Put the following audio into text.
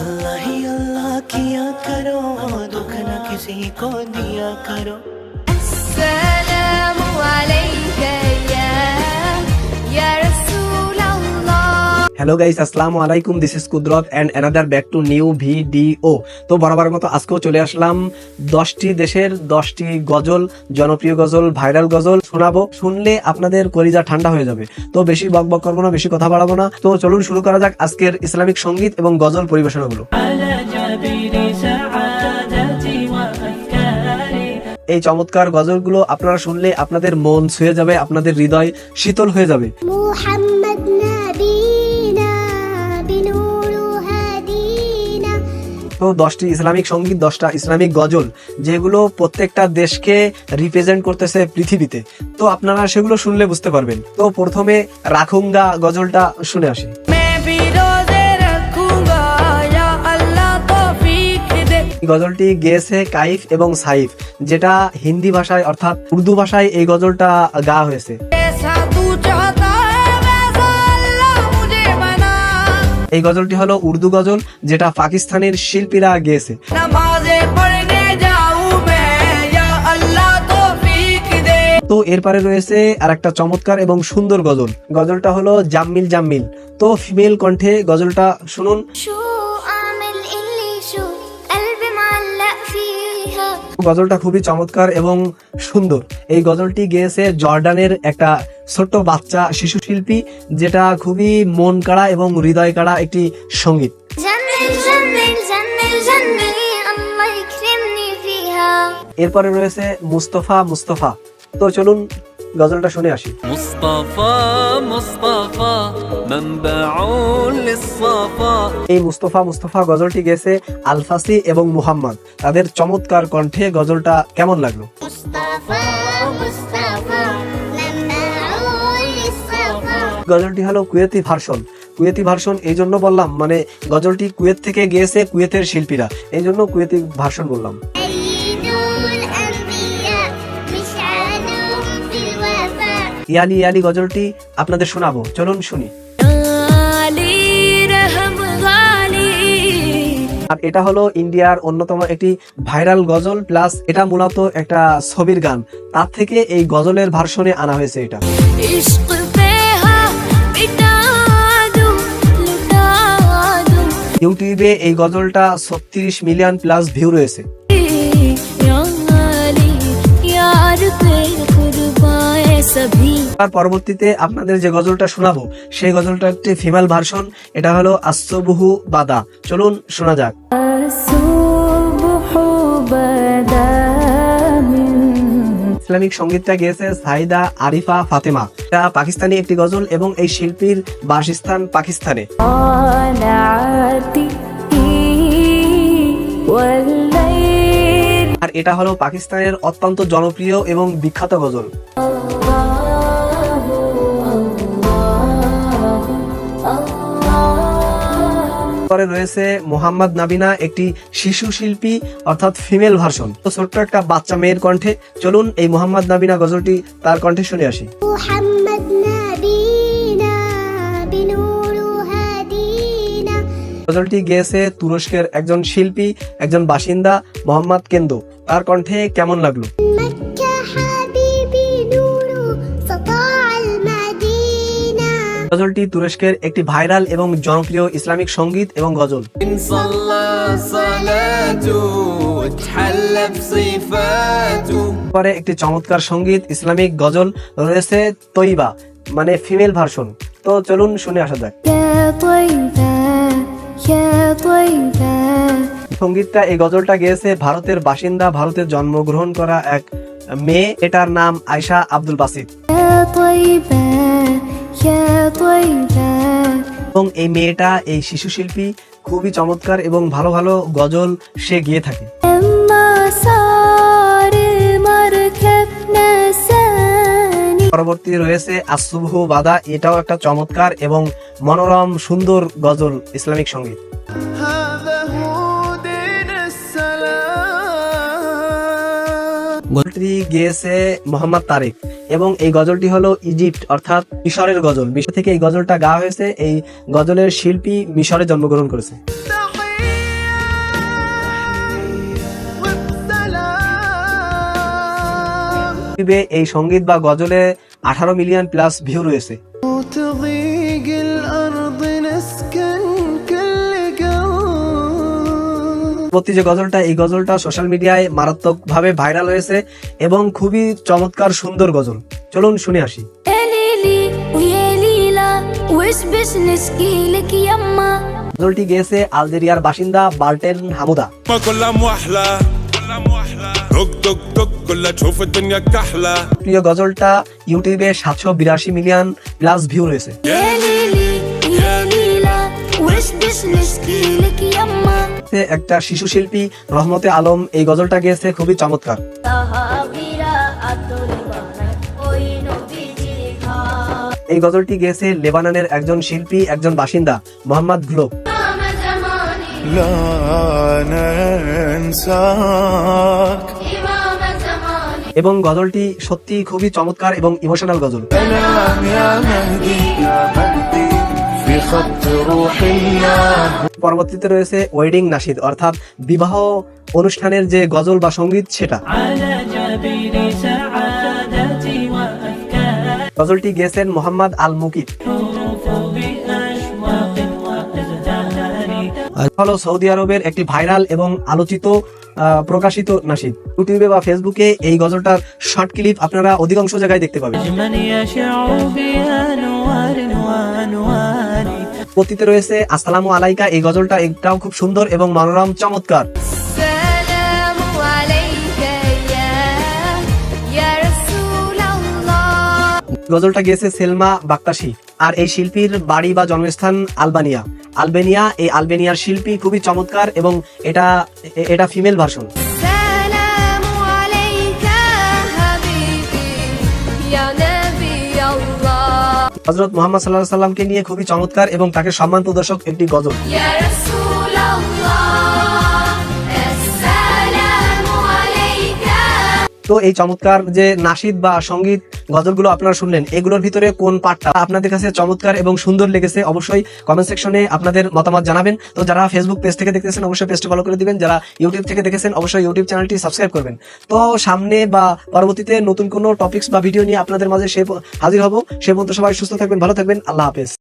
अल्लाह ही अल्लाह किया करो, दुख न किसी को दिया करो। अस्सलामु अलैका या রাসূলুল্লাহ। হ্যালো গাইস, আসসালামু আলাইকুম। This is Kudrat and another back to new video. তো বরাবর মতো আজকেও চলে আসলাম 10টি দেশের 10টি গজল, জনপ্রিয় গজল, ভাইরাল গজল শোনাবো। শুনলে আপনাদের কলিজা ঠান্ডা হয়ে যাবে। তো বেশি বকবক করবো না, বেশি কথা বাড়াবো না। তো চলুন শুরু করা যাক আজকের ইসলামিক সঙ্গীত এবং গজল পরিবেশনাগুলো। এই চমৎকার গজলগুলো আপনারা শুনলে আপনাদের মন ছুঁয়ে যাবে, আপনাদের হৃদয় শীতল হয়ে যাবে। মুহাম্মদ নবীনা বিনুরু হাদিনা। তো 10টি ইসলামিক সঙ্গীত, 10টা ইসলামিক গজল, যেগুলো প্রত্যেকটা দেশকে রিপ্রেজেন্ট করতেছে পৃথিবীতে। তো আপনারা সেগুলো শুনলে বুঝতে পারবেন। তো প্রথমে রাখুঙ্গা গজলটা শুনে আসি। গজলটি গেয়েছে কাইফ এবং সাইফ, যেটা হিন্দি ভাষায় অর্থাৎ উর্দু ভাষায় এই গজলটা গাওয়া হয়েছে। এই গজলটি হলো উর্দু গজল, যেটা পাকিস্তানের শিল্পীরা গেয়েছে। তো এরপরে রয়েছে আর একটা চমৎকার এবং সুন্দর গজল। গজলটা হলো জাম্মিল জাম্মিল। তো ফিমেল কণ্ঠে গজলটা শুনুন। গজলটা খুবই চমৎকার এবং সুন্দর। এই গজলটি গেয়েছে জর্ডানের একটা ছোট্ট বাচ্চা শিশু শিল্পী, যেটা খুবই মন কাড়া এবং হৃদয় কাড়া একটি সঙ্গীত। এরপরে রয়েছে মুস্তফা মুস্তফা। তো চলুন গজলটা শুনে আসি। এই মুস্তফা মুস্তফা গজলটি গেছে আলফাসি এবং মুহাম্মদ। তাদের চমৎকার কণ্ঠে গজলটা কেমন লাগলো? গজলটি হলো কুয়েতি ভার্সন। কুয়েতি ভার্সন এই জন্য বললাম, মানে গজলটি কুয়েত থেকে গিয়েছে কুয়েতের শিল্পীরা, এই জন্য কুয়েতি ভার্সন বললাম। ইয়ালি ইয়ালি গজলটি আপনাদের শোনাবো, চলুন শুনি। আর এটা হলো ইন্ডিয়ার অন্যতম একটি ভাইরাল গজল, প্লাস এটা মূলত একটা ছবির গান, তার থেকে এই গজলের ভার্সনে আনা হয়েছে এটা। ইউটিউবে এই গজলটা 36 মিলিয়ন প্লাস ভিউ রয়েছে। পরবর্তীতে আপনাদের যে গজলটা শোনাবো সেই গজলটা একটি ফিমেল ভার্সন। এটা হলো আসবুহু বাদা। চলুন শোনা যাক। ইসলামিক সঙ্গীতটা গেয়েছে সাইদা আরিফা ফাতেমা। এটা পাকিস্তানি একটি গজল এবং এই শিল্পীর বাসস্থান পাকিস্তানে। আর এটা হলো পাকিস্তানের অত্যন্ত জনপ্রিয় এবং বিখ্যাত গজল। পরে রয়েছে মোহাম্মদ নাবিনা, একটি শিশু শিল্পী অর্থাৎ ফিমেল ভার্সন। তো ছোট্ট একটা বাচ্চা মেয়ের কণ্ঠে। চলুন এই মোহাম্মদ নাবিনা গজলটি তার কণ্ঠে শুনে আসি। গজলটি গেয়েছে তুরস্কের একজন শিল্পী, একজন বাসিন্দা, মোহাম্মদ কেন্দো। তার কণ্ঠে কেমন লাগলো? গজলটি তুরস্কের একটি ভাইরাল এবং জনপ্রিয় ইসলামিক সঙ্গীত এবং গজল। পরে একটি চমৎকার সঙ্গীত ইসলামিক গজল রয়েছে তৈবা, মানে ফিমেল ভার্সন। তো চলুন শুনে আসা যাক। সঙ্গীতটা এই গজলটা গেয়েছে ভারতের বাসিন্দা, ভারতের জন্মগ্রহণ করা এক মেয়ে। এটার নাম আয়শা আব্দুল বাসিত। এবং এই মেয়েটা, এই শিশু শিল্পী, খুবই চমৎকার এবং ভালো ভালো গজল সে গিয়ে থাকে। পরবর্তী রয়েছে আসবুহু বাদা। এটাও একটা চমৎকার এবং মনোরম সুন্দর গজল ইসলামিক সঙ্গীত। গজলটি গেয়েছে মোহাম্মদ তারেক এবং এই গজলটি হলো ইজিপ্ট অর্থাৎ মিশরের গজল। মিশর থেকে এই গজলটা গাওয়া হয়েছে। এই গজলের শিল্পী মিশরে জন্মগ্রহণ করেছে। ইউটিউবে এই সঙ্গীত বা গজলে 18 মিলিয়ন প্লাস ভিউ রয়েছে। وتضيق الأرض نسكن كل قلب পরবর্তী যে গজলটা, এই গজলটা সোশ্যাল মিডিয়ায় মারাত্মকভাবে ভাইরাল হয়েছে এবং খুবই চমৎকার সুন্দর গজল। চলুন শুনে আসি। يا ليلي ويا ليلى وش بش نشكي لك يما গজলটি গেয়েছে আলজেরিয়ার বাসিন্দা বার্টেন হামুদা। كلها موحلة دق دق دق كلها تشوف الدنيا كحلة প্রিয় গজলটা ইউটিউবে 782 মিলিয়ন প্লাস ভিউ রয়েছে। يا ليلي ويا ليلى وش بش نشكي لك يما একটা শিশু শিল্পী রহমতে আলম এই গজলটা গেয়েছে, খুবই চমৎকার। সাহাবীরা আতর বানায় ওই নবীজির ঘর এই গজলটি গেয়েছে লেবাননের একজন শিল্পী, একজন বাসিন্দা মোহাম্মদ গ্লোব। لا ننساك إمام زماني এবং গজলটি সত্যি খুবই চমৎকার এবং ইমোশনাল গজল। سلام يا مهدي يا مهدي في خط روح الله পরবর্তীতে রয়েছে ওয়েডিং নাশিদ, অর্থাৎ বিবাহ অনুষ্ঠানের যে গজল বা সঙ্গীত সেটা। على جبين سعادتي وأفكار গজলটি গেয়েছেন মোহাম্মদ আল মুকিব। حروف بأشواق وأزداني হলো সৌদি আরবের একটি ভাইরাল এবং আলোচিত প্রকাশিত নাশিদ। ইউটিউবে বা ফেসবুকে এই গজলটার শর্ট ক্লিপ আপনারা অধিকাংশ জায়গায় দেখতে পাবেন। من يشع بأنوار وأنوار পরবর্তীতে রয়েছে আসসালামু আলাইকা, এই গজলটা এটাও খুব সুন্দর এবং মনোরম চমৎকার। السلام عليك يا رسول الله গজলটা গেয়েছে সেলমা বাক্তাশি। আর এই শিল্পীর বাড়ি বা জন্মস্থান আলবেনিয়া। এই আলবেনিয়ার শিল্পী খুবই চমৎকার এবং এটা ফিমেল ভার্সন। سلام عليك حبيبي يا نبي الله হযরত মুহাম্মদ সাল্লাল্লাহু আলাইহি সাল্লামকে নিয়ে খুবই চমৎকার এবং তাকে সম্মান প্রদর্শক একটি গজল। يا رسول الله السلام عليك তো এই চমৎকার যে নাশিদ বা সঙ্গীত গজলগুলো আপনারা শুনলেন, এগুলোর ভিতরে কোন পার্টটা আপনাদের কাছে চমৎকার এবং সুন্দর লেগেছে অবশ্যই কমেন্ট সেকশনে আপনাদের মতামত জানাবেন। তো যারা ফেসবুক পেজ থেকে দেখতেছেন অবশ্যই পেজটি ফলো করে দিবেন, যারা ইউটিউব থেকে দেখেছেন অবশ্যই ইউটিউব চ্যানেলটি সাবস্ক্রাইব করবেন। তো সামনে বা পরবর্তীতে নতুন কোনো টপিকস বা ভিডিও নিয়ে আপনাদের মাঝে হাজির হব। সে পর্যন্ত সবাই সুস্থ থাকবেন, ভালো থাকবেন, আল্লাহ হাফেজ।